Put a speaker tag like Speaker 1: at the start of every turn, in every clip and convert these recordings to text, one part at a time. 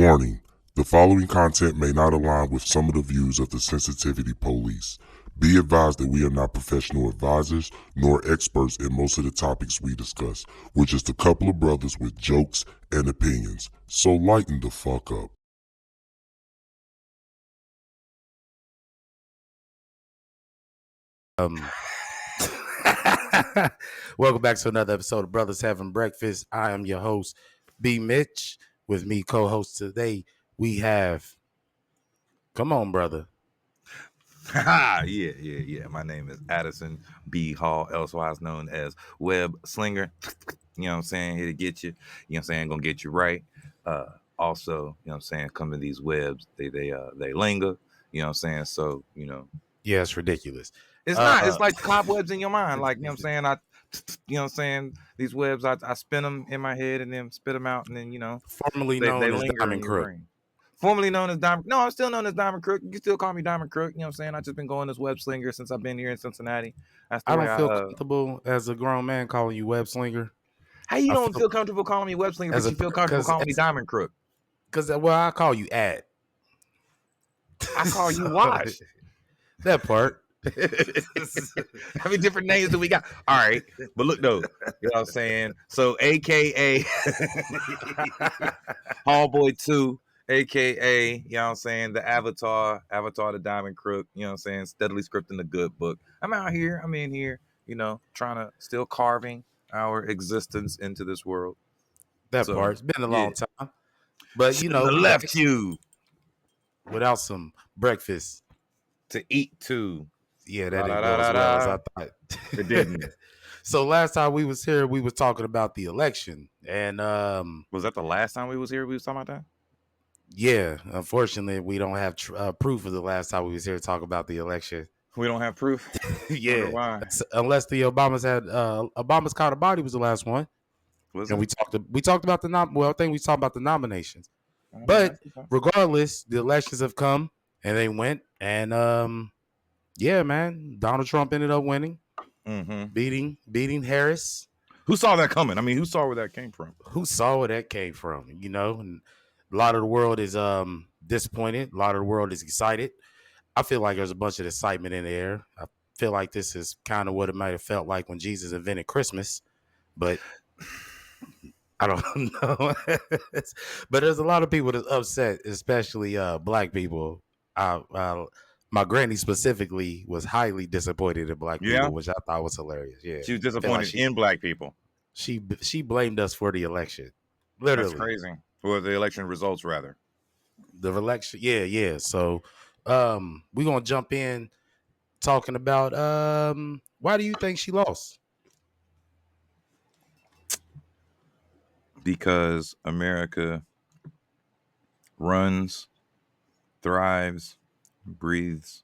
Speaker 1: Warning: the following content may not align with some of the views of the Sensitivity Police. Be advised that we are not professional advisors nor experts in most of the topics we discuss. We're just a couple of brothers with jokes and opinions. So lighten the fuck up.
Speaker 2: Welcome back to another episode of Brothers Having Breakfast. I am your host, B.Mitch. With me, co-host today, we have. Come on, brother.
Speaker 3: Yeah. My name is Addison B. Hall, elsewise known as Web Slinger. You know what I'm saying? Here to get you. You know what I'm saying? Gonna get you right. Also, you know what I'm saying? Come in these webs, they linger. You know what I'm saying? So, you know.
Speaker 2: Yeah, it's ridiculous.
Speaker 3: It's not. It's like cobwebs in your mind. Like, you know what I'm saying? You know what I'm saying? These webs, I spin them in my head and then spit them out, and then, you know,
Speaker 2: formerly
Speaker 3: they
Speaker 2: known as
Speaker 3: linger
Speaker 2: Diamond
Speaker 3: in your
Speaker 2: Crook.
Speaker 3: brain. Formerly known as Diamond. No, I'm still known as Diamond Crook. You can still call me Diamond Crook. You know what I'm saying? I've just been going as web slinger since I've been here in Cincinnati. That's the
Speaker 2: I
Speaker 3: way
Speaker 2: don't feel comfortable as a grown man calling you web slinger.
Speaker 3: How you don't feel comfortable calling me web slinger, but you feel comfortable calling me Diamond Crook?
Speaker 2: Because, well, I call you Ad.
Speaker 3: I call you Wash.
Speaker 2: That part.
Speaker 3: How many different names do we got? All right, but look though, you know what I'm saying? So AKA Hallboy 2, AKA, you know what I'm saying, the Avatar the Diamond Crook, you know what I'm saying, steadily scripting the good book. I'm out here, I'm in here, you know, trying to still carving our existence into this world.
Speaker 2: That part. It's been a long time. But you know,
Speaker 3: left you
Speaker 2: without some breakfast
Speaker 3: to eat too.
Speaker 2: Yeah, that didn't go as well as I thought.
Speaker 3: It didn't.
Speaker 2: So last time we was here, we was talking about the election, and
Speaker 3: was that the last time we was here? We was talking about that.
Speaker 2: Yeah, unfortunately, we don't have proof of the last time we was here to talk about the election.
Speaker 3: We don't have proof.
Speaker 2: Yeah, unless the Obamas had Obama's caught a body was the last one. And we talked about I think we talked about the nominations. But regardless, the elections have come and they went, and yeah, man, Donald Trump ended up winning, beating Harris.
Speaker 3: Who saw that coming? I mean, who saw where that came from?
Speaker 2: Who saw where that came from? You know, and a lot of the world is disappointed. A lot of the world is excited. I feel like there's a bunch of excitement in the air. I feel like this is kind of what it might have felt like when Jesus invented Christmas, but I don't know. But there's a lot of people that's upset, especially black people. My granny specifically was highly disappointed in black people, which I thought was hilarious. Yeah,
Speaker 3: she was disappointed in black people.
Speaker 2: She blamed us for the election. Literally,
Speaker 3: that's crazy. For the election results, rather.
Speaker 2: The election, yeah. So, we're gonna jump in talking about why do you think she lost?
Speaker 3: Because America runs, thrives, breathes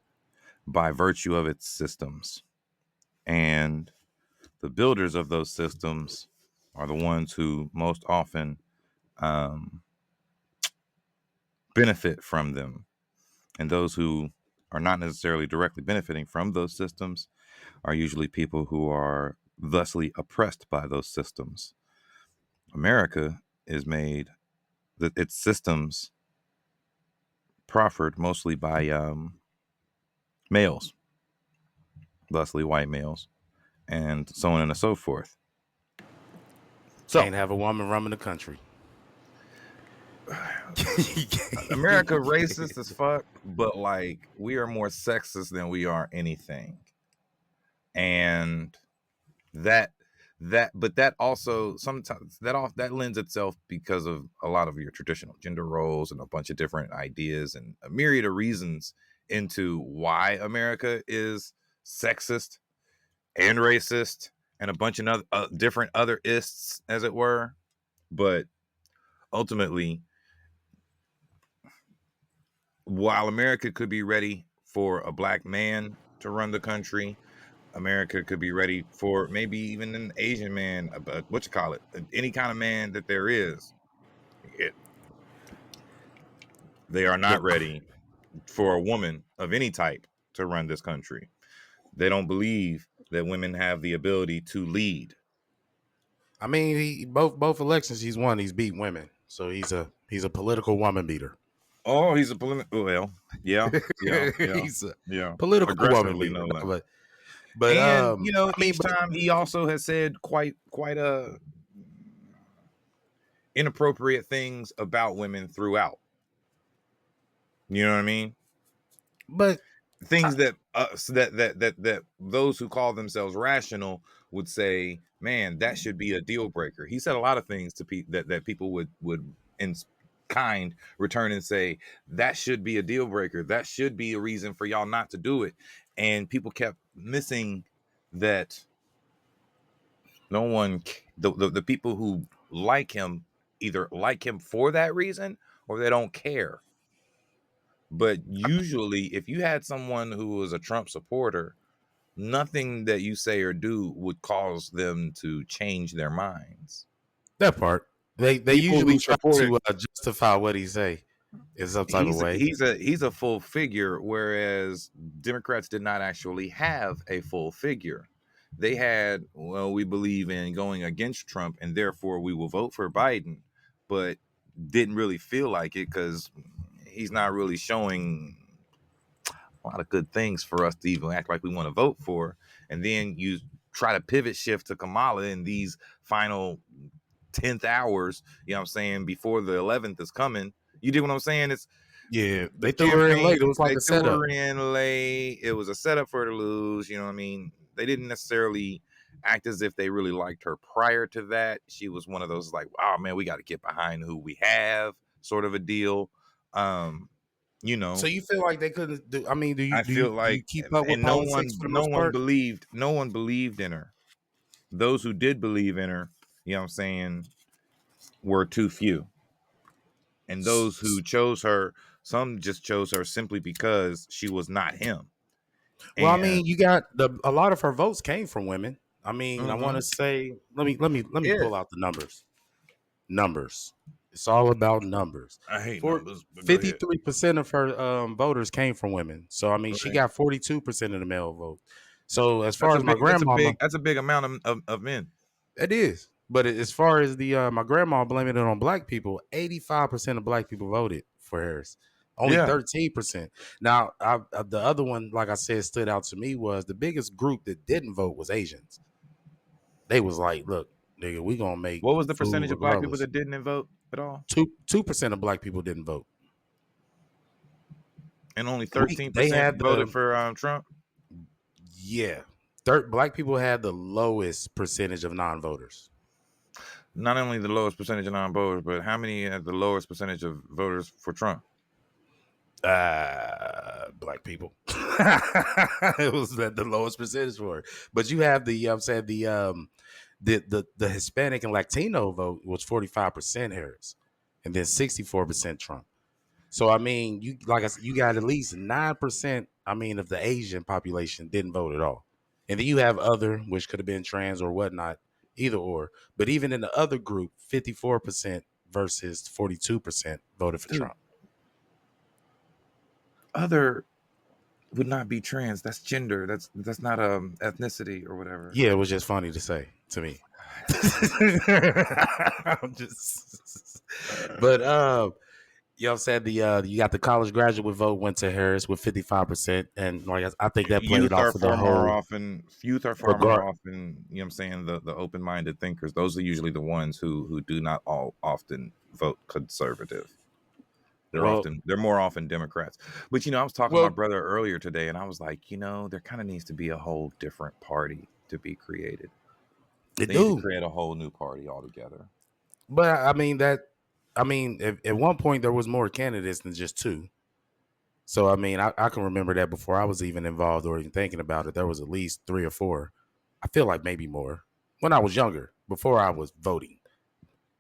Speaker 3: by virtue of its systems. And the builders of those systems are the ones who most often benefit from them. And those who are not necessarily directly benefiting from those systems are usually people who are thusly oppressed by those systems. America is made, its systems proffered mostly by males, thusly white males, and so on and so forth.
Speaker 2: So can't have a woman running the country.
Speaker 3: America racist as fuck, but like we are more sexist than we are anything. And that also sometimes that lends itself because of a lot of your traditional gender roles and a bunch of different ideas and a myriad of reasons into why America is sexist and racist and a bunch of different other ists, as it were. But ultimately, while America could be ready for a black man to run the country, America could be ready for maybe even an Asian man, any kind of man that there is. They are not ready for a woman of any type to run this country. They don't believe that women have the ability to lead.
Speaker 2: I mean, both elections he's won, he's beat women. So he's a political woman beater.
Speaker 3: Oh, he's a political. Well, yeah,
Speaker 2: He's a
Speaker 3: yeah.
Speaker 2: political woman
Speaker 3: Aggressively,
Speaker 2: beater.
Speaker 3: no less.
Speaker 2: But
Speaker 3: And you know,
Speaker 2: I mean,
Speaker 3: each time he also has said quite inappropriate things about women throughout. You know what I mean?
Speaker 2: but
Speaker 3: Things that that those who call themselves rational would say, man, that should be a deal breaker. He said a lot of things to that people would in kind return and say that should be a deal breaker. That should be a reason for y'all not to do it. And people kept missing that. No one, the people who like him either like him for that reason or they don't care. But usually, if you had someone who was a Trump supporter, nothing that you say or do would cause them to change their minds.
Speaker 2: that part, they
Speaker 3: People
Speaker 2: usually
Speaker 3: who
Speaker 2: try
Speaker 3: supported
Speaker 2: to justify what he say in some type of way.
Speaker 3: he's a full figure, whereas Democrats did not actually have a full figure. They had, well, we believe in going against Trump, and therefore we will vote for Biden, but didn't really feel like it because he's not really showing a lot of good things for us to even act like we want to vote for. And then you try to pivot shift to Kamala in these final 10th hours, you know what I'm saying, before the 11th is coming. You dig what I'm saying? It's
Speaker 2: Yeah,
Speaker 3: the
Speaker 2: they threw her in late.
Speaker 3: campaign,
Speaker 2: It was like
Speaker 3: they
Speaker 2: a
Speaker 3: threw
Speaker 2: setup.
Speaker 3: her in late. It was a setup for her to lose, you know what I mean? They didn't necessarily act as if they really liked her prior to that. She was one of those like, oh man, we got to get behind who we have, sort of a deal. You know,
Speaker 2: So you feel like they couldn't do? I mean, do you
Speaker 3: I
Speaker 2: do you
Speaker 3: feel
Speaker 2: do you
Speaker 3: like,
Speaker 2: keep up with
Speaker 3: and
Speaker 2: politics for the most part?
Speaker 3: no one believed in her. Those who did believe in her, you know what I'm saying, were too few. And those who chose her, some just chose her simply because she was not him.
Speaker 2: Well, I
Speaker 3: And
Speaker 2: mean, you got a lot of her votes came from women. I mean, I want
Speaker 3: mhm,
Speaker 2: to say, let me
Speaker 3: yeah,
Speaker 2: pull out the numbers. Numbers. It's all about numbers.
Speaker 3: I hate
Speaker 2: For
Speaker 3: numbers, but go ahead.
Speaker 2: 53% of her voters came from women. So I mean, she
Speaker 3: Right.
Speaker 2: got 42% of the male vote. So as far as my grandmama,
Speaker 3: That's a big amount of men.
Speaker 2: it is. But as far as the my grandma blaming it on black people, 85% of black people voted for Harris. Only
Speaker 3: Yeah.
Speaker 2: 13%. Now, the other one, like I said, stood out to me was the biggest group that didn't vote was Asians. They was like, "Look, nigga, we gonna make
Speaker 3: What was the
Speaker 2: food
Speaker 3: percentage of black people
Speaker 2: regardless."
Speaker 3: that didn't vote at all?
Speaker 2: 2% of black people didn't vote.
Speaker 3: And only
Speaker 2: They
Speaker 3: 13%
Speaker 2: had
Speaker 3: voted for Trump?
Speaker 2: yeah, black people had the lowest percentage of non-voters.
Speaker 3: Not only the lowest percentage of non-voters, but how many had the lowest percentage of voters for Trump?
Speaker 2: Black people. It was at the lowest percentage for it. But you have the I'm saying the Hispanic and Latino vote was 45% Harris, and then 64% Trump. So I mean, you like I said, you got at least 9%. I mean, of the Asian population didn't vote at all, and then you have other, which could have been trans or whatnot, either or. But even in the other group, 54% versus 42% voted for
Speaker 3: Dude,
Speaker 2: Trump.
Speaker 3: other would not be trans. That's gender. That's not ethnicity or whatever.
Speaker 2: Yeah, it was just funny to say to me. I'm just, but you know what I'm saying, the you got the college graduate vote went to Harris with 55%, and like I think that played off of the whole
Speaker 3: Youth are far more
Speaker 2: regard.
Speaker 3: often, you know what I'm saying, the open-minded thinkers. Those are usually the ones who do not all often vote conservative.
Speaker 2: Well,
Speaker 3: They're more often Democrats. But you know, I was talking to my
Speaker 2: well,
Speaker 3: brother earlier today, and I was like, you know, there kind of needs to be a whole different party to be created.
Speaker 2: it
Speaker 3: They need to
Speaker 2: do,
Speaker 3: create a whole new party altogether.
Speaker 2: but I mean at one point there was more candidates than just two. So I mean, I can remember that before I was even involved or even thinking about it. There was at least three or four. I feel like maybe more when I was younger, before I was voting.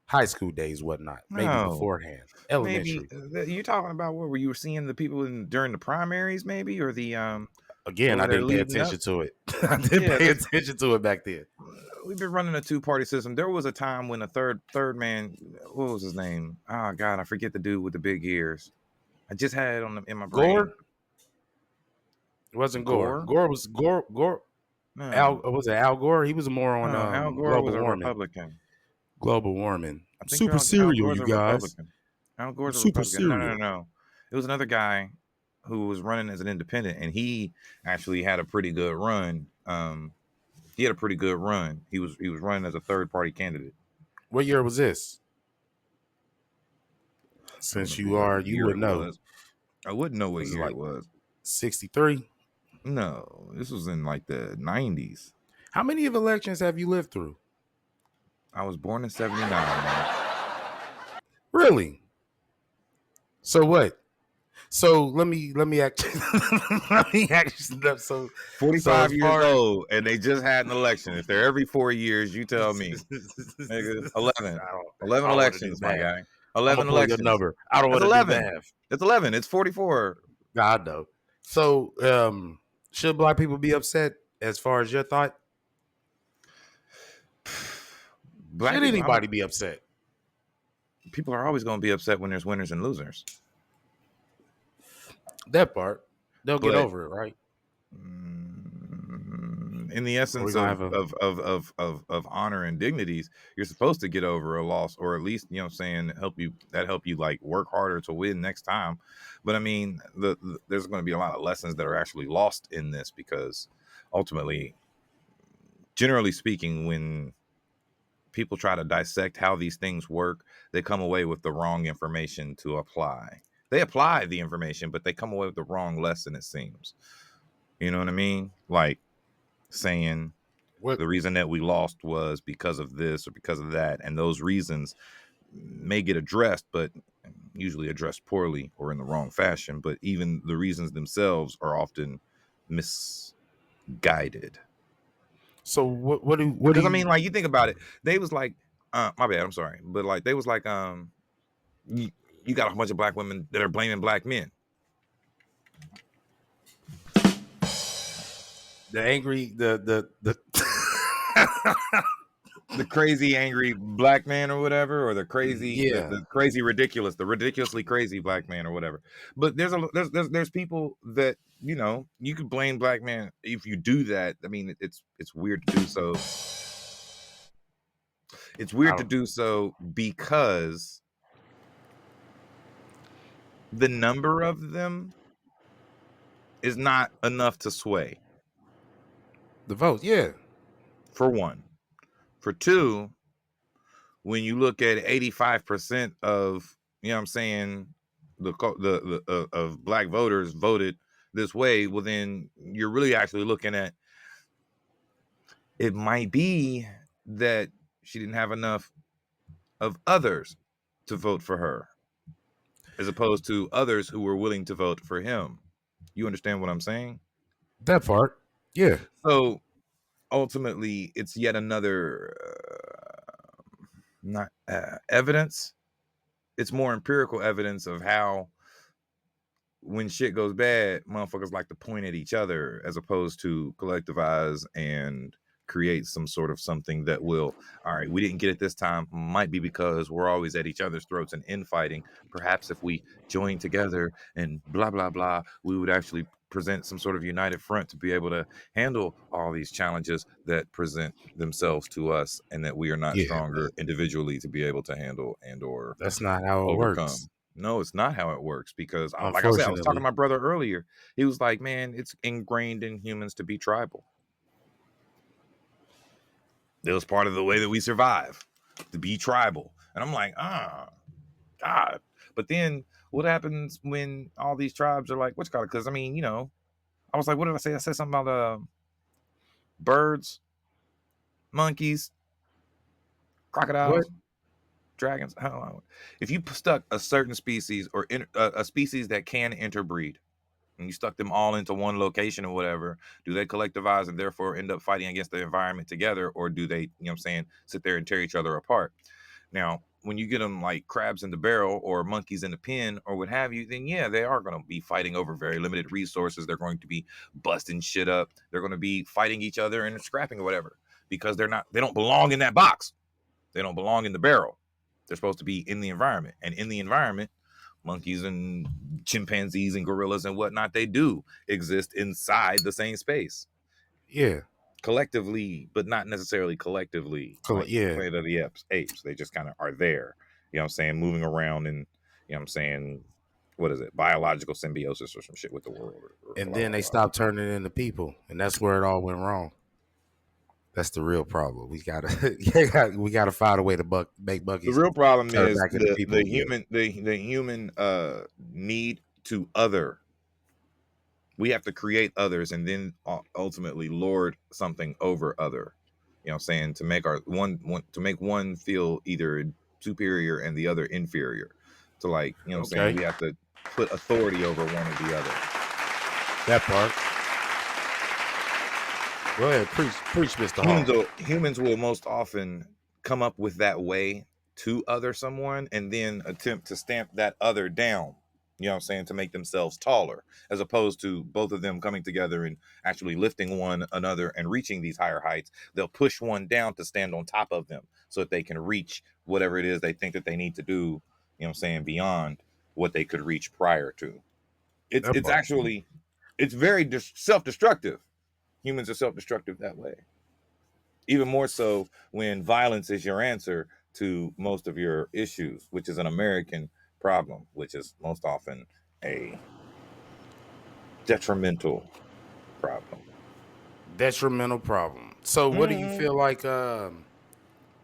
Speaker 2: High school days, whatnot, maybe
Speaker 3: No,
Speaker 2: beforehand,
Speaker 3: maybe
Speaker 2: elementary.
Speaker 3: you talking about where you were seeing the people during the primaries, maybe, or the
Speaker 2: Again, I
Speaker 3: or they're
Speaker 2: didn't pay
Speaker 3: leading up.
Speaker 2: attention to it. I didn't
Speaker 3: Yeah,
Speaker 2: pay attention to it back then.
Speaker 3: we've been running a two-party system. There was a time when a third man, what was his name? Oh God, I forget the dude with the big ears. I just had it in my brain.
Speaker 2: Gore, it wasn't Gore.
Speaker 3: Gore?
Speaker 2: Gore was Gore. Al
Speaker 3: No,
Speaker 2: was it Al Gore? He was more on
Speaker 3: no. Al Gore was
Speaker 2: global
Speaker 3: a
Speaker 2: warming.
Speaker 3: Republican.
Speaker 2: Global warming.
Speaker 3: I think
Speaker 2: Super
Speaker 3: Al
Speaker 2: cereal,
Speaker 3: Gore's
Speaker 2: you
Speaker 3: a
Speaker 2: guys.
Speaker 3: Republican. Al Gore's a
Speaker 2: Super
Speaker 3: Republican. No.
Speaker 2: cereal.
Speaker 3: It was another guy who was running as an independent, and he actually had a pretty good run. He had a pretty good run. He was running as a third party candidate.
Speaker 2: What year was this?
Speaker 3: I
Speaker 2: Since
Speaker 3: remember
Speaker 2: you
Speaker 3: what
Speaker 2: are, you
Speaker 3: year
Speaker 2: would
Speaker 3: it
Speaker 2: know.
Speaker 3: was. I wouldn't know what
Speaker 2: Was it
Speaker 3: year
Speaker 2: like
Speaker 3: it was.
Speaker 2: 63?
Speaker 3: No, this was in like the 90s.
Speaker 2: How many of elections have you lived through?
Speaker 3: I was born in 79, man.
Speaker 2: Really? So what? So let me act let me ask you so
Speaker 3: 45
Speaker 2: as
Speaker 3: years
Speaker 2: far as
Speaker 3: old, and they just had an election. If they're every 4 years, you tell me. Nigga, 11. 11
Speaker 2: I don't want to do
Speaker 3: elections, my
Speaker 2: math.
Speaker 3: guy.
Speaker 2: I'm gonna
Speaker 3: 11
Speaker 2: pull your
Speaker 3: elections.
Speaker 2: number. I don't
Speaker 3: That's
Speaker 2: want to do
Speaker 3: 11.
Speaker 2: math.
Speaker 3: It's 11. It's 44.
Speaker 2: God no. So should black people be upset as far as your thought?
Speaker 3: Black
Speaker 2: Should
Speaker 3: people,
Speaker 2: anybody be upset?
Speaker 3: people are always going to be upset when there's winners and losers.
Speaker 2: That part. They'll get
Speaker 3: But
Speaker 2: over it, right?
Speaker 3: in the
Speaker 2: Or we
Speaker 3: essence
Speaker 2: gonna
Speaker 3: of
Speaker 2: have a
Speaker 3: honor and dignities, you're supposed to get over a loss, or at least, you know what I'm saying, help you like work harder to win next time. But I mean, there's going to be a lot of lessons that are actually lost in this, because ultimately, generally speaking, when people try to dissect how these things work, they come away with the wrong information to apply. They apply the information, but they come away with the wrong lesson, it seems. You know what I mean? Like saying
Speaker 2: what
Speaker 3: the reason that we lost was because of this or because of that. And those reasons may get addressed, but usually addressed poorly or in the wrong fashion. But even the reasons themselves are often misguided.
Speaker 2: so what do
Speaker 3: Because I mean,
Speaker 2: you
Speaker 3: like, you think about it, they was like, my bad, I'm sorry. But like, they was like, you, you got a bunch of black women that are blaming black men.
Speaker 2: the angry the
Speaker 3: The crazy angry black man or whatever, or the crazy
Speaker 2: yeah,
Speaker 3: the crazy ridiculous, the ridiculously crazy black man or whatever. But there's people that, you know, you could blame black man if you do that. I mean, it's weird to do so. It's
Speaker 2: I
Speaker 3: weird to
Speaker 2: don't,
Speaker 3: do so because the number of them is not enough to sway,
Speaker 2: the vote, yeah.
Speaker 3: for one. For two, when you look at 85% of, you know what I'm saying, of black voters voted this way, well, then you're really actually looking at, it might be that she didn't have enough of others to vote for her, as opposed to others who were willing to vote for him. You understand what I'm saying?
Speaker 2: That part. Yeah.
Speaker 3: So ultimately, it's yet another not evidence. It's more empirical evidence of how, when shit goes bad, motherfuckers like to point at each other as opposed to collectivize and create some sort of something that will, all right, we didn't get it this time. Might be because we're always at each other's throats and infighting. Perhaps if we join together and blah, blah, blah, we would actually present some sort of united front to be able to handle all these challenges that present themselves to us, and that we are not
Speaker 2: Yeah, but
Speaker 3: stronger individually to be able to handle and or
Speaker 2: that's not how it works.
Speaker 3: overcome. No, it's not how it works, because like I said, I was talking to
Speaker 2: Unfortunately.
Speaker 3: my brother earlier. He was like, man, it's ingrained in humans to be tribal. It was part of the way that we survive, to be tribal. And I'm like, God. But then what happens when all these tribes are like, what's called? Because I mean, you know, I was like, what did I say? I said something about birds, monkeys,
Speaker 2: What?
Speaker 3: crocodiles, dragons. I don't know. If you stuck a certain species, or a species that can interbreed, and you stuck them all into one location or whatever, do they collectivize and therefore end up fighting against the environment together? Or do they, you know what I'm saying, sit there and tear each other apart? Now, when you get them like crabs in the barrel or monkeys in the pen or what have you, then yeah, they are going to be fighting over very limited resources. They're going to be busting shit up. They're going to be fighting each other and scrapping or whatever, because they don't belong in that box. They don't belong in the barrel. They're supposed to be in the environment. And in the environment, monkeys and chimpanzees and gorillas and whatnot, they do exist inside the same space.
Speaker 2: Yeah.
Speaker 3: collectively, but not necessarily collectively, like
Speaker 2: Yeah.
Speaker 3: Planet of the Apes. They just kind of are there, you know what I'm saying, moving around and, you know what I'm saying, what is it, biological symbiosis or some shit with the world, or
Speaker 2: And
Speaker 3: blah,
Speaker 2: then
Speaker 3: blah,
Speaker 2: they
Speaker 3: blah.
Speaker 2: stopped turning into people, and that's where it all went wrong. That's the real problem. We gotta find a way to make
Speaker 3: The
Speaker 2: Bucky's
Speaker 3: real problem
Speaker 2: turn
Speaker 3: is
Speaker 2: back into people
Speaker 3: the
Speaker 2: again.
Speaker 3: human need to other. We have to create others and then ultimately lord something over other. You know what I'm saying? To make our one to make one feel either superior and the other inferior. To, like, you know what I'm saying,
Speaker 2: Okay,
Speaker 3: we have to put authority over one or the other.
Speaker 2: that part. Go ahead, preach, Mister Hall.
Speaker 3: Humans will most often come up with that way to other someone and then attempt to stamp that other down, you know what I'm saying, to make themselves taller, as opposed to both of them coming together and actually lifting one another and reaching these higher heights. They'll push one down to stand on top of them so that they can reach whatever it is they think that they need to do, you know what I'm saying, beyond what they could reach prior to. it's
Speaker 2: That
Speaker 3: it's
Speaker 2: part.
Speaker 3: actually it's very self-destructive. Humans are self-destructive that way, even more so when violence is your answer to most of your issues, which is an American problem, which is most often a detrimental problem.
Speaker 2: Detrimental problem. So, what do you
Speaker 3: Mm,
Speaker 2: feel like?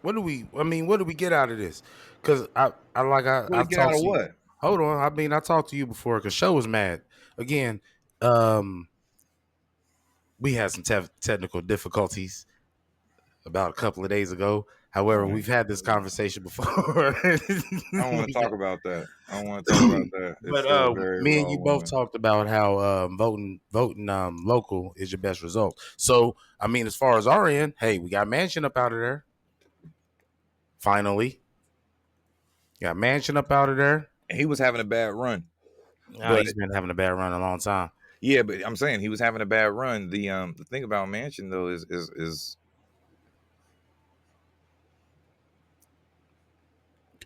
Speaker 2: What do we? I mean, what do we get out of this? Because
Speaker 3: what to
Speaker 2: I've
Speaker 3: get out
Speaker 2: talked
Speaker 3: of
Speaker 2: to you.
Speaker 3: what?
Speaker 2: Hold on. I mean, I talked to you before because Show was mad again. Um, we had some technical difficulties about a couple of days ago.
Speaker 3: All
Speaker 2: However,
Speaker 3: right.
Speaker 2: we've had this conversation before.
Speaker 3: I don't want to talk about that. I don't want to talk about that. It's
Speaker 2: But
Speaker 3: still a very
Speaker 2: me and
Speaker 3: raw
Speaker 2: you both
Speaker 3: woman.
Speaker 2: talked about how voting local is your best result. So I mean, as far as our end, hey, we got Mansion up out of there. Finally, got Mansion up out of there.
Speaker 3: And he was having a bad run.
Speaker 2: Nah,
Speaker 3: But
Speaker 2: he's been having a bad run a long time.
Speaker 3: yeah, but I'm saying he was having a bad run. The thing about Mansion though is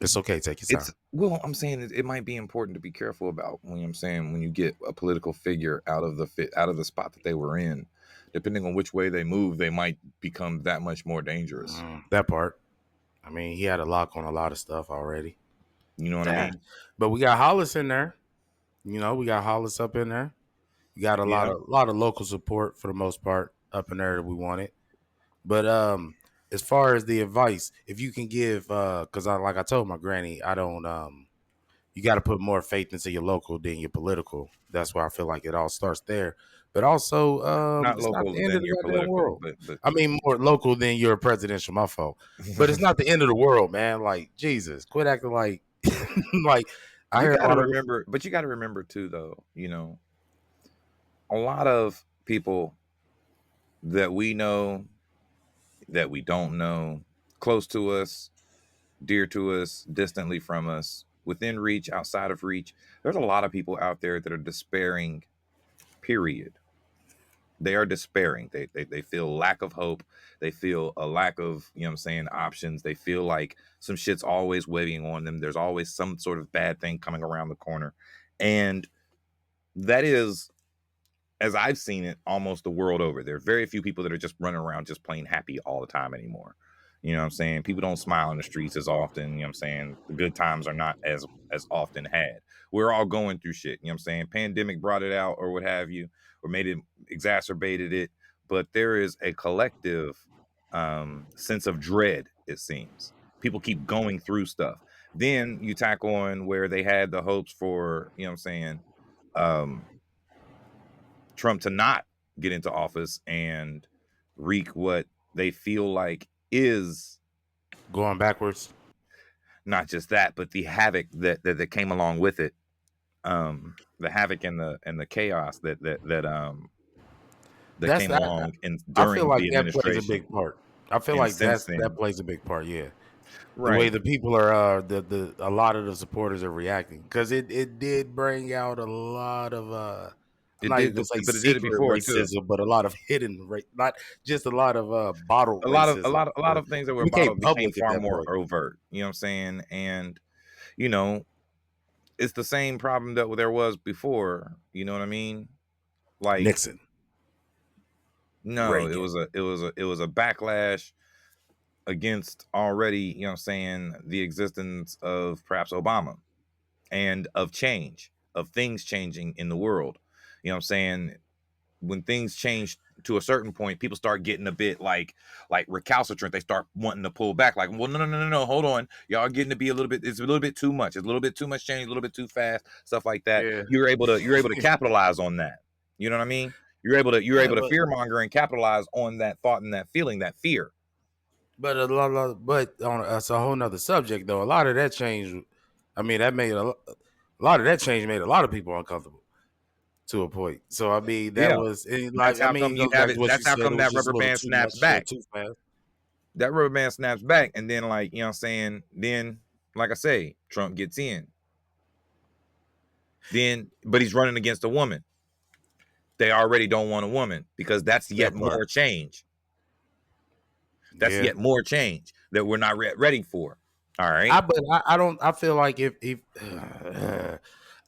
Speaker 2: It's okay. Take your
Speaker 3: it's,
Speaker 2: time.
Speaker 3: well, I'm saying it might be important to be careful about when I'm saying when you get a political figure out of out of the spot that they were in, depending on which way they move, they might become that much more dangerous.
Speaker 2: That part. I mean, he had a lock on a lot of stuff already.
Speaker 3: You know what I
Speaker 2: Yeah.
Speaker 3: mean?
Speaker 2: But we got Hollis in there. You know, we got Hollis up in there. We got a
Speaker 3: Yeah.
Speaker 2: lot of local support for the most part up in there that we wanted. But as far as the advice, if you can give because I told my granny, I don't you got to put more faith into your local than your political. That's why I feel like it all starts there. But also,
Speaker 3: Not
Speaker 2: it's not
Speaker 3: local
Speaker 2: the end of
Speaker 3: than
Speaker 2: the
Speaker 3: your
Speaker 2: goddamn
Speaker 3: political,
Speaker 2: world.
Speaker 3: but
Speaker 2: I mean, more local than your presidential. My fault. But it's not the end of the world, man. Like Jesus, quit acting like like I
Speaker 3: you
Speaker 2: hear a
Speaker 3: got to
Speaker 2: lot of
Speaker 3: remember, but you got to remember too, though. You know, a lot of people that we know, that we don't know, close to us, dear to us, distantly from us, within reach, outside of reach. There's a lot of people out there that are despairing, period. They are despairing. They feel lack of hope. They feel a lack of, you know what I'm saying, options. They feel like some shit's always waiting on them. There's always some sort of bad thing coming around the corner. And that is, as I've seen it, almost the world over. There are very few people that are just running around just plain happy all the time anymore. You know what I'm saying? People don't smile in the streets as often. You know what I'm saying? The good times are not as often had. We're all going through shit. You know what I'm saying? Pandemic brought it out or what have you, or made it, exacerbated it. But there is a collective sense of dread, it seems. People keep going through stuff. Then you tack on where they had the hopes for, you know what I'm saying, um, Trump to not get into office and wreak what they feel like is
Speaker 2: going backwards.
Speaker 3: not just that, but the havoc that came along with it. The havoc and the chaos that
Speaker 2: That's
Speaker 3: came
Speaker 2: that.
Speaker 3: along in
Speaker 2: I feel
Speaker 3: during
Speaker 2: like
Speaker 3: the
Speaker 2: that plays a
Speaker 3: administration.
Speaker 2: big part. I feel
Speaker 3: And
Speaker 2: like
Speaker 3: since
Speaker 2: that
Speaker 3: then,
Speaker 2: plays a big part. Yeah, the way
Speaker 3: right.
Speaker 2: the people are, the a lot of the supporters are reacting because it did bring out a lot of I'm
Speaker 3: It
Speaker 2: not even
Speaker 3: did,
Speaker 2: gonna say
Speaker 3: but it did it
Speaker 2: secret
Speaker 3: before too.
Speaker 2: racism, but a lot of not just a lot of bottled
Speaker 3: A lot of a
Speaker 2: racism.
Speaker 3: lot a lot of things that were
Speaker 2: It became
Speaker 3: bottled became
Speaker 2: public at
Speaker 3: far
Speaker 2: that
Speaker 3: more
Speaker 2: point.
Speaker 3: overt. You know what I'm saying? And you know, it's the same problem that there was before. You know what I mean? Like,
Speaker 2: Nixon.
Speaker 3: No,
Speaker 2: Reagan.
Speaker 3: it was a backlash against already, you know what I'm saying, the existence of perhaps Obama and of change, of things changing in the world. You know what I'm saying? When things change to a certain point, people start getting a bit like recalcitrant. They start wanting to pull back. Like, well, no, hold on. Y'all are getting to be a little bit. It's a little bit too much. It's a little bit too much change. A little bit too fast. Stuff like that.
Speaker 2: Yeah.
Speaker 3: You're able to capitalize on that. You know what I mean? You're able
Speaker 2: Yeah,
Speaker 3: to fear monger and capitalize on that thought and that feeling, that fear.
Speaker 2: but that's a whole nother subject though. A lot of that change, I mean, a lot of that change made a lot of people uncomfortable to a point. So I mean, that
Speaker 3: Yeah,
Speaker 2: was
Speaker 3: that's
Speaker 2: I
Speaker 3: how
Speaker 2: mean,
Speaker 3: come
Speaker 2: it
Speaker 3: you
Speaker 2: goes
Speaker 3: have
Speaker 2: back to
Speaker 3: it.
Speaker 2: what you
Speaker 3: That's how
Speaker 2: said.
Speaker 3: come
Speaker 2: It was
Speaker 3: that
Speaker 2: just
Speaker 3: rubber
Speaker 2: a little
Speaker 3: band
Speaker 2: too
Speaker 3: snaps
Speaker 2: much, a little
Speaker 3: back.
Speaker 2: too fast.
Speaker 3: That rubber band snaps back, and then like you know what I'm saying. Then like I say, Trump gets in. Then, but he's running against a woman. They already don't want a woman because that's yet
Speaker 2: That part.
Speaker 3: more change. That's
Speaker 2: Yeah.
Speaker 3: yet more change that we're not ready for. All right,
Speaker 2: I don't. I feel like if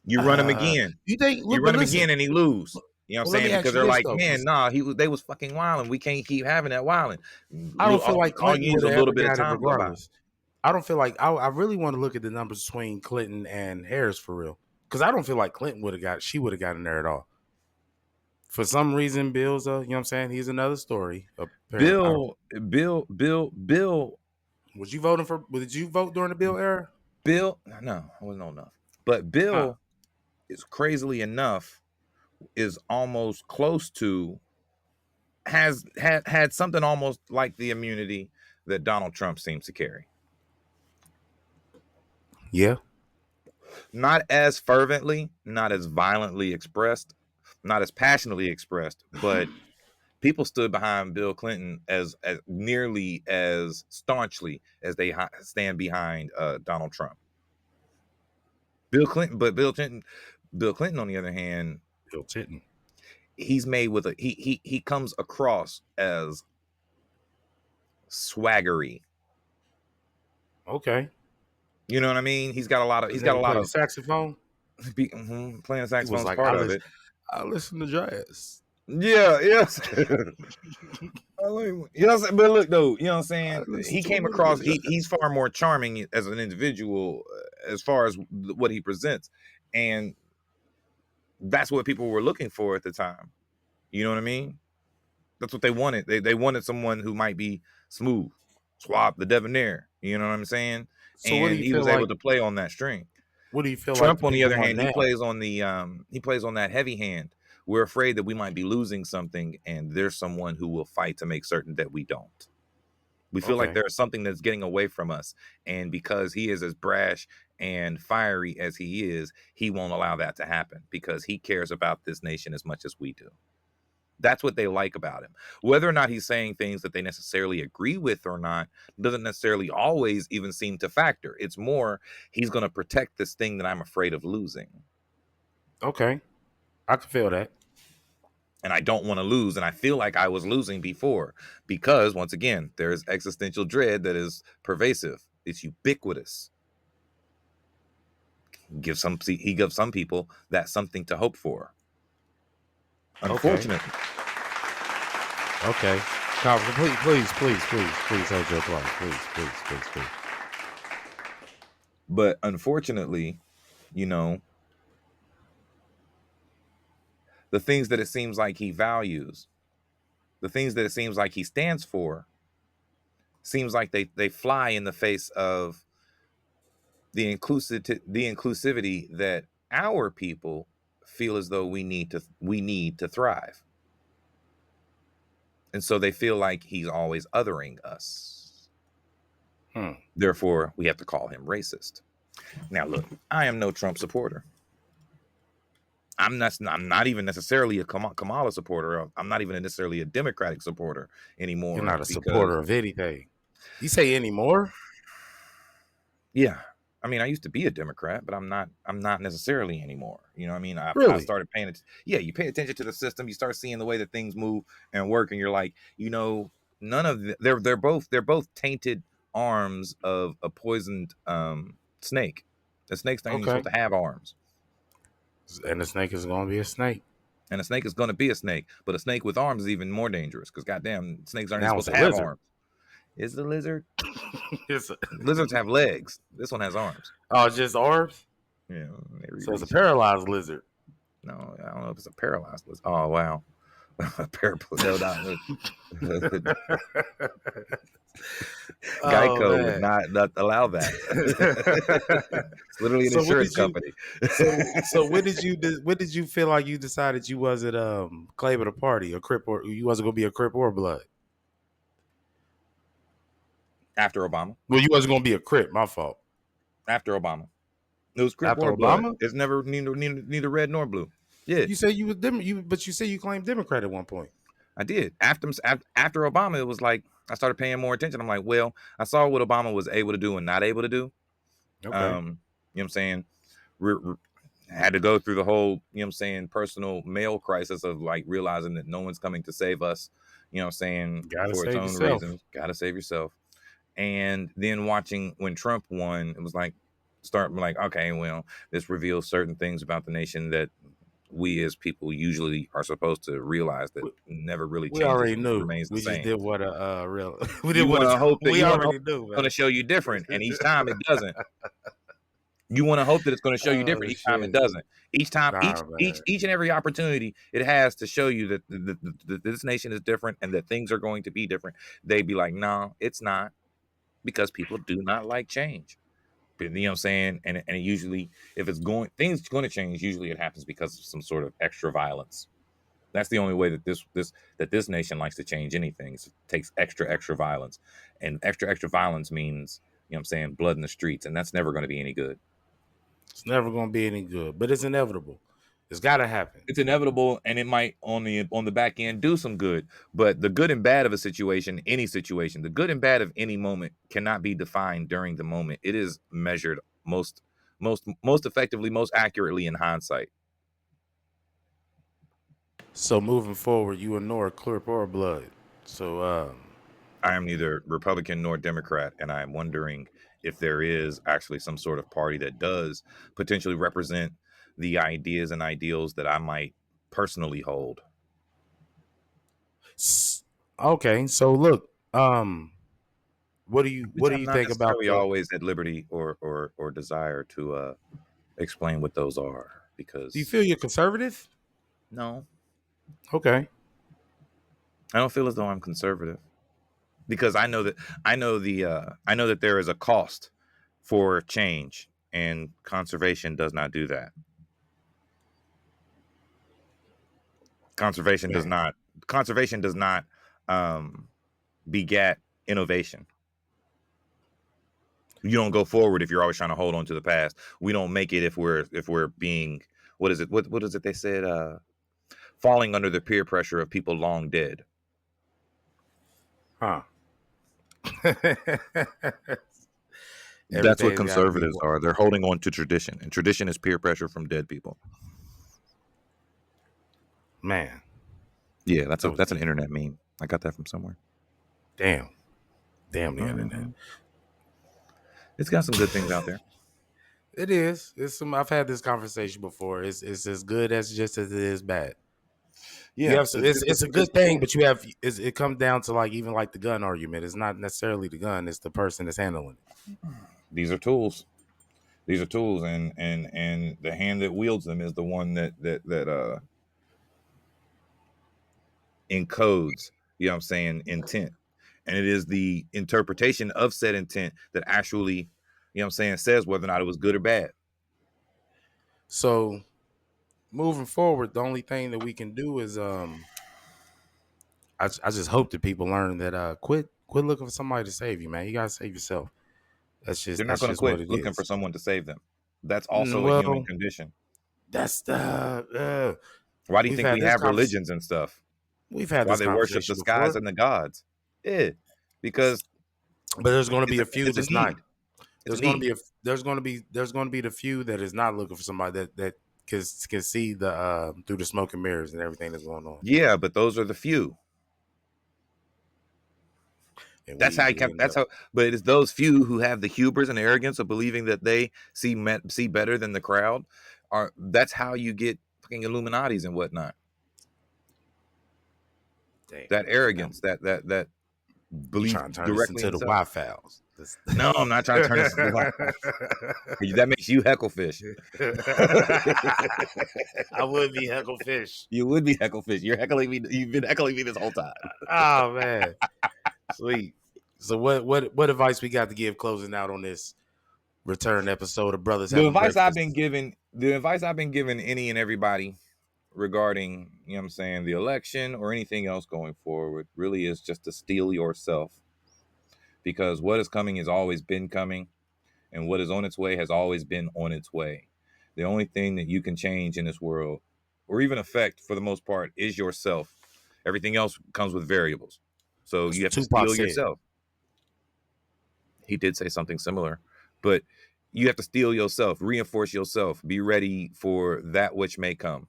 Speaker 3: you run him again.
Speaker 2: you think,
Speaker 3: You
Speaker 2: look, but
Speaker 3: run him
Speaker 2: listen.
Speaker 3: again, and he lose. You know what I'm
Speaker 2: Well, let me
Speaker 3: saying?
Speaker 2: ask
Speaker 3: Because
Speaker 2: you
Speaker 3: they're
Speaker 2: this
Speaker 3: like,
Speaker 2: though,
Speaker 3: man,
Speaker 2: because
Speaker 3: nah, they was fucking wilding. We can't keep having that wilding.
Speaker 2: I don't feel like
Speaker 3: All you
Speaker 2: Clinton
Speaker 3: need is
Speaker 2: would
Speaker 3: a
Speaker 2: have
Speaker 3: little
Speaker 2: ever
Speaker 3: bit of
Speaker 2: got it
Speaker 3: time to go by.
Speaker 2: regardless. I don't feel like I really want to look at the numbers between Clinton and Harris for real, because I don't feel like Clinton would have got she would have gotten there at all. For some reason, Bill's you know what I'm saying, he's another story. Apparently,
Speaker 3: Bill.
Speaker 2: was you voting for? Did you vote during the Bill era?
Speaker 3: No, I wasn't old enough. But
Speaker 2: Huh.
Speaker 3: Bill is crazily enough is almost close to had something almost like the immunity that Donald Trump seems to carry.
Speaker 2: Yeah.
Speaker 3: Not as fervently, not as violently expressed, not as passionately expressed, but people stood behind Bill Clinton as nearly as staunchly as they stand behind Donald Trump. Bill Clinton, on the other hand,
Speaker 2: Bill Clinton.
Speaker 3: he's made with a he comes across as swaggery.
Speaker 2: Okay.
Speaker 3: You know what I mean? He's got a lot of
Speaker 2: This nigga played the saxophone.
Speaker 3: playing
Speaker 2: He was
Speaker 3: saxophone's
Speaker 2: like,
Speaker 3: part of it.
Speaker 2: I listen to jazz.
Speaker 3: Yeah, yes. You know what I'm saying? But look though, you know what I'm
Speaker 2: I
Speaker 3: saying?
Speaker 2: listen
Speaker 3: He
Speaker 2: to a
Speaker 3: came
Speaker 2: little bit
Speaker 3: across
Speaker 2: of jazz.
Speaker 3: he's far more charming as an individual as far as what he presents. And that's what people were looking for at the time. You know what I mean? That's what they wanted. They wanted someone who might be smooth, suave, the debonair. You know what I'm saying?
Speaker 2: So
Speaker 3: And he was able to play on that string.
Speaker 2: what do you feel like
Speaker 3: Trump,
Speaker 2: the
Speaker 3: on the
Speaker 2: people
Speaker 3: other
Speaker 2: want
Speaker 3: hand,
Speaker 2: now?
Speaker 3: he plays on that heavy hand. We're afraid that we might be losing something, and there's someone who will fight to make certain that we don't. We feel like
Speaker 2: Okay.
Speaker 3: there's something that's getting away from us, and because he is as brash and fiery as he is, he won't allow that to happen because he cares about this nation as much as we do. That's what they like about him. Whether or not he's saying things that they necessarily agree with or not doesn't necessarily always even seem to factor. It's more he's going to protect this thing that I'm afraid of losing.
Speaker 2: Okay. I can feel that.
Speaker 3: And I don't want to lose. And I feel like I was losing before because, once again, there's existential dread that is pervasive. It's ubiquitous. He gives some people that something to hope for.
Speaker 2: Okay.
Speaker 3: Unfortunately.
Speaker 2: Okay. Please hold your applause. Please.
Speaker 3: But unfortunately, you know, the things that it seems like he values, the things that it seems like he stands for, seems like they fly in the face of the inclusivity that our people feel as though we need to thrive. And so they feel like he's always othering us. Therefore, we have to call him racist. Now, look, I am no Trump supporter. I'm not even necessarily a Kamala supporter. I'm not even necessarily a Democratic supporter
Speaker 2: You're
Speaker 3: anymore
Speaker 2: not a
Speaker 3: because,
Speaker 2: supporter of anything. You say anymore?
Speaker 3: yeah, I mean, I used to be a Democrat, but I'm not necessarily anymore. You know what I mean? I
Speaker 2: Really?
Speaker 3: started paying it. Yeah, you pay attention to the system, you start seeing the way that things move and work, and you're like, none of they're both tainted arms of a poisoned snake. The snake's not even
Speaker 2: Okay.
Speaker 3: supposed to have arms.
Speaker 2: And the snake is gonna be a snake.
Speaker 3: And a snake is going to be a snake, but a snake with arms is even more dangerous because goddamn, snakes aren't even
Speaker 2: Now
Speaker 3: supposed
Speaker 2: it's
Speaker 3: to
Speaker 2: a
Speaker 3: have
Speaker 2: lizard.
Speaker 3: arms. Is the lizard?
Speaker 2: It's
Speaker 3: Lizards have legs. This one has arms.
Speaker 2: oh, it's just arms.
Speaker 3: Yeah,
Speaker 2: So it's a paralyzed lizard.
Speaker 3: No, I don't know if it's a paralyzed lizard. Oh wow, no, not.
Speaker 2: Oh
Speaker 3: Geico would
Speaker 2: man.
Speaker 3: not allow that. It's literally an
Speaker 2: So when
Speaker 3: insurance
Speaker 2: did you?
Speaker 3: company.
Speaker 2: So when did you feel like you decided you wasn't claiming a party, a Crip, or you wasn't gonna be a Crip or Blood?
Speaker 3: After Obama.
Speaker 2: Well, you wasn't gonna be a Crip. My fault.
Speaker 3: After Obama. It was Crip
Speaker 2: After
Speaker 3: or Blood.
Speaker 2: Obama,
Speaker 3: It's never neither red nor blue. Yeah,
Speaker 2: you say you was but you say you claimed Democrat at one point.
Speaker 3: I did. After Obama, it was like I started paying more attention. I'm like, well, I saw what Obama was able to do and not able to do.
Speaker 2: Okay.
Speaker 3: You know what I'm saying? Had to go through the whole, you know what I'm saying, personal male crisis of like realizing that no one's coming to save us, you know what I'm saying,
Speaker 2: Gotta
Speaker 3: for its
Speaker 2: save
Speaker 3: own
Speaker 2: yourself.
Speaker 3: reasons. Gotta save yourself. And then watching when Trump won, it was like okay, well, this reveals certain things about the nation that we as people usually are supposed to realize that never really
Speaker 2: We
Speaker 3: changes
Speaker 2: already
Speaker 3: and
Speaker 2: knew.
Speaker 3: remains the
Speaker 2: We just
Speaker 3: same.
Speaker 2: did what a real. We did
Speaker 3: You
Speaker 2: what
Speaker 3: want to hope that
Speaker 2: we
Speaker 3: you want to hope
Speaker 2: already knew,
Speaker 3: it's
Speaker 2: man.
Speaker 3: going to show you different, and each time it doesn't. You want to hope that it's going to show you
Speaker 2: Oh
Speaker 3: different each time it
Speaker 2: shit!
Speaker 3: doesn't. Each time,
Speaker 2: Nah, man.
Speaker 3: each and every opportunity it has to show you that this nation is different and that things are going to be different. They be like, no, it's not, because people do not like change. You know what I'm saying? And it usually, if things going to change, usually it happens because of some sort of extra violence. That's the only way that this nation likes to change anything. It takes extra violence, and extra violence means, you know what I'm saying, blood in the streets, and that's never going to be any good.
Speaker 2: It's never gonna be any good, but it's inevitable. It's gotta happen.
Speaker 3: It's inevitable, and it might on the back end do some good. But the good and bad of a situation, any situation, the good and bad of any moment cannot be defined during the moment. It is measured most effectively, most accurately in hindsight.
Speaker 2: So moving forward, you ignore Crip or Blood. So
Speaker 3: I am neither Republican nor Democrat, and I am wondering if there is actually some sort of party that does potentially represent the ideas and ideals that I might personally hold.
Speaker 2: okay. So look, what do
Speaker 3: Which I'm
Speaker 2: you
Speaker 3: not
Speaker 2: think about
Speaker 3: necessarily
Speaker 2: the?
Speaker 3: always at liberty or desire to explain what those are,
Speaker 2: Do you
Speaker 3: because
Speaker 2: feel you're conservative?
Speaker 3: no,
Speaker 2: Okay.
Speaker 3: I don't feel as though I'm conservative, because I know that there is a cost for change, and conservation does not do that. Conservation does
Speaker 2: Man.
Speaker 3: not conservation does not um, beget innovation. You don't go forward if you're always trying to hold on to the past. We don't make it if we're being, what is it? What is it they said? Falling under the peer pressure of people long dead.
Speaker 2: Huh.
Speaker 3: That's what
Speaker 2: Everything's got to be
Speaker 3: conservatives are. They're holding on to tradition, and tradition is peer pressure from dead people.
Speaker 2: man.
Speaker 3: Yeah,
Speaker 2: That was
Speaker 3: that's an
Speaker 2: deep.
Speaker 3: internet meme. I got that from somewhere.
Speaker 2: Damn the internet.
Speaker 3: Mhm. It's got some good things out there.
Speaker 2: It is. It's some. I've had this conversation before. It's as good as just as it is bad. You
Speaker 3: Yeah,
Speaker 2: have some, it's a good thing, but you have it comes down to like even like the gun argument. It's not necessarily the gun; it's the person that's handling it.
Speaker 3: these are tools. These are tools, and the hand that wields them is the one that encodes, you know what I'm saying, intent. And it is the interpretation of said intent that actually, you know what I'm saying, says whether or not it was good or bad.
Speaker 2: So moving forward, the only thing that we can do is I just hope that people learn that quit looking for somebody to save you, man. You gotta save yourself.
Speaker 3: They're not
Speaker 2: That's
Speaker 3: going to
Speaker 2: just what
Speaker 3: quit
Speaker 2: it
Speaker 3: looking for
Speaker 2: is.
Speaker 3: someone to save them. That's also a human
Speaker 2: Well,
Speaker 3: condition.
Speaker 2: that's the
Speaker 3: Why do you
Speaker 2: we've
Speaker 3: think
Speaker 2: had
Speaker 3: we
Speaker 2: this
Speaker 3: have
Speaker 2: conversation.
Speaker 3: religions and stuff?
Speaker 2: We've
Speaker 3: That's
Speaker 2: had
Speaker 3: why
Speaker 2: this
Speaker 3: they worship the
Speaker 2: conversation
Speaker 3: skies
Speaker 2: before,
Speaker 3: and the gods. Yeah, because
Speaker 2: but there's going to be a few
Speaker 3: it's a
Speaker 2: that's not.
Speaker 3: need. It's a need.
Speaker 2: There's going to be the few that is not looking for somebody that can see the through the smoke and mirrors and everything that's going on.
Speaker 3: Yeah, but those are the few.
Speaker 2: And
Speaker 3: That's how
Speaker 2: we end
Speaker 3: that's
Speaker 2: up.
Speaker 3: how. But it is those few who have the hubris and arrogance of believing that they see better than the crowd. That's how you get fucking Illuminatis and whatnot.
Speaker 2: Damn.
Speaker 3: that arrogance, that
Speaker 2: You
Speaker 3: belief
Speaker 2: trying to turn this
Speaker 3: directly
Speaker 2: into
Speaker 3: in
Speaker 2: the
Speaker 3: self.
Speaker 2: Wi-Fi's.
Speaker 3: No, I'm not trying to turn this into Wi-Fi. That makes you Hecklefish.
Speaker 2: I would be Hecklefish.
Speaker 3: You would be Hecklefish. You're heckling me. You've been heckling me this whole time.
Speaker 2: Oh man, sweet. So what advice we got to give closing out on this return episode of Brothers
Speaker 3: The
Speaker 2: Having
Speaker 3: advice I've
Speaker 2: Breakfast?
Speaker 3: been giving any and everybody regarding, you know what I'm saying, the election or anything else going forward really is just to steel yourself, because what is coming has always been coming, and what is on its way has always been on its way. The only thing that you can change in this world, or even affect for the most part, is yourself. Everything else comes with variables. So
Speaker 2: That's
Speaker 3: you have to
Speaker 2: Tupac
Speaker 3: steel
Speaker 2: said.
Speaker 3: yourself. He did say something similar, but you have to steel yourself, reinforce yourself, be ready for that which may come.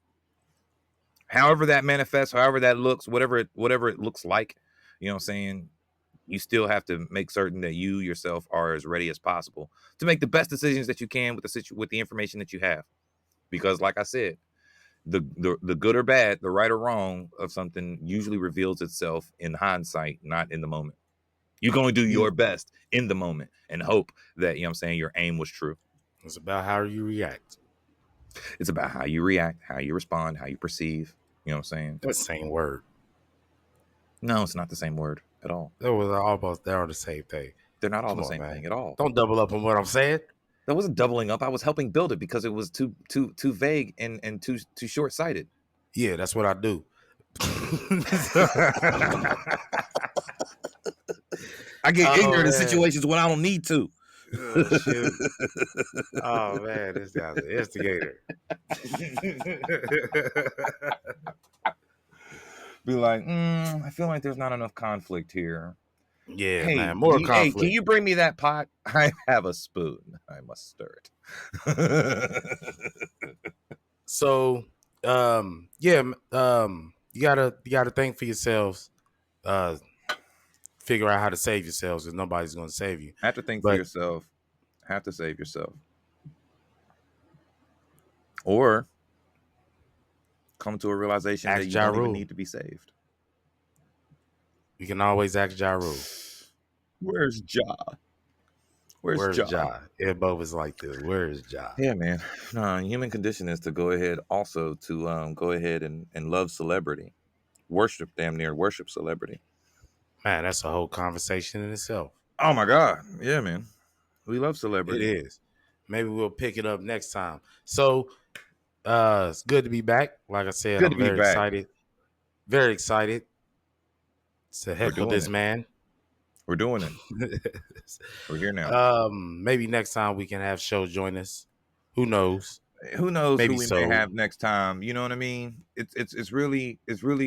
Speaker 3: However that manifests, however that looks, whatever it looks like, you know what I'm saying? You still have to make certain that you yourself are as ready as possible to make the best decisions that you can with the information that you have. Because like I said, the good or bad, the right or wrong of something usually reveals itself in hindsight, not in the moment. You're going to do your best in the moment and hope that, you know what I'm saying, your aim was true.
Speaker 2: It's about how you react.
Speaker 3: It's about how you react, how you respond, how you perceive. You know what I'm saying?
Speaker 2: That's the same word.
Speaker 3: No, it's not the same word at all.
Speaker 2: They're the same thing.
Speaker 3: They're not all
Speaker 2: Come
Speaker 3: the
Speaker 2: on,
Speaker 3: same
Speaker 2: man.
Speaker 3: thing at all.
Speaker 2: Don't double up on what I'm saying.
Speaker 3: That wasn't doubling up. I was helping build it because it was too vague and too short-sighted.
Speaker 2: Yeah, that's what I do.
Speaker 3: I get ignorant in situations when I don't need to.
Speaker 2: Oh, shoot. Oh man, this guy's an instigator.
Speaker 3: Be like, I feel like there's not enough conflict here.
Speaker 2: Yeah,
Speaker 3: Hey,
Speaker 2: man, more conflict.
Speaker 3: Hey, can you bring me that pot? I have a spoon. I must stir it.
Speaker 2: So, you gotta think for yourselves. Figure out how to save yourselves, because nobody's going to save you.
Speaker 3: Have to think for yourself. Have to save yourself. Or come to a realization that you don't even need to be saved.
Speaker 2: You can always ask Ja Rule.
Speaker 3: Where's Ja? Where's Ja?
Speaker 2: Everybody is like this. Where's Ja?
Speaker 3: Yeah, man. No, human condition is to go ahead also to go ahead and love celebrity. Damn near worship celebrity.
Speaker 2: Man, that's a whole conversation in itself.
Speaker 3: Oh my God. Yeah, man. We love celebrity.
Speaker 2: It is. Maybe we'll pick it up next time. So it's good to be back. Like I said, I'm very excited. Very excited to heckle this man.
Speaker 3: We're doing it. We're here now.
Speaker 2: Maybe next time we can have Sho join us. Who knows?
Speaker 3: Who knows
Speaker 2: maybe
Speaker 3: who we may have next time? You know what I mean? It's really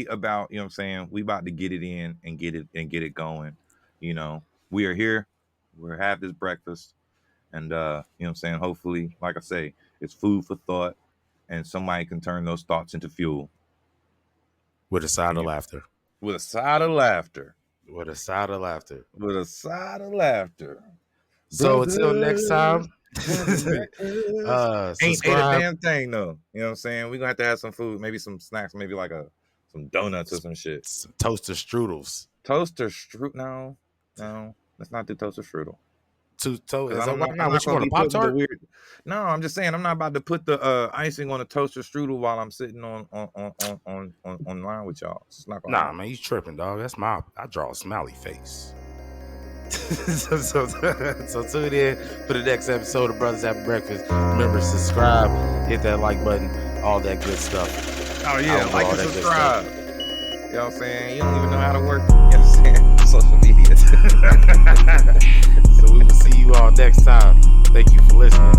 Speaker 3: about, you know what I'm saying, we about to get it in and get it going. You know, we are here. We'll have this breakfast. And you know what I'm saying, hopefully, like I say, it's food for thought, and somebody can turn those thoughts into fuel.
Speaker 2: With a side of laughter.
Speaker 3: With a side of laughter.
Speaker 2: With a side of laughter.
Speaker 3: With a side of laughter.
Speaker 2: So until next time.
Speaker 3: Ain't a damn thing though. You know what I'm saying? We're gonna have to have some food, maybe some snacks, maybe like some donuts or some shit.
Speaker 2: Some toaster strudels.
Speaker 3: Toaster strudel? No, let's not do toaster strudel. No, I'm just saying I'm not about to put the icing on a toaster strudel while I'm sitting on line with y'all. It's not gonna happen.
Speaker 2: Man, you tripping, dog. I draw a smiley face. so tune in for the next episode of Brothers Having Breakfast. Remember to subscribe, hit that like button, all that good stuff.
Speaker 3: Oh yeah, like and subscribe. You know what I'm saying? You don't even know how to work, you know what I'm saying, social media.
Speaker 2: So we will see you all next time. Thank you for listening.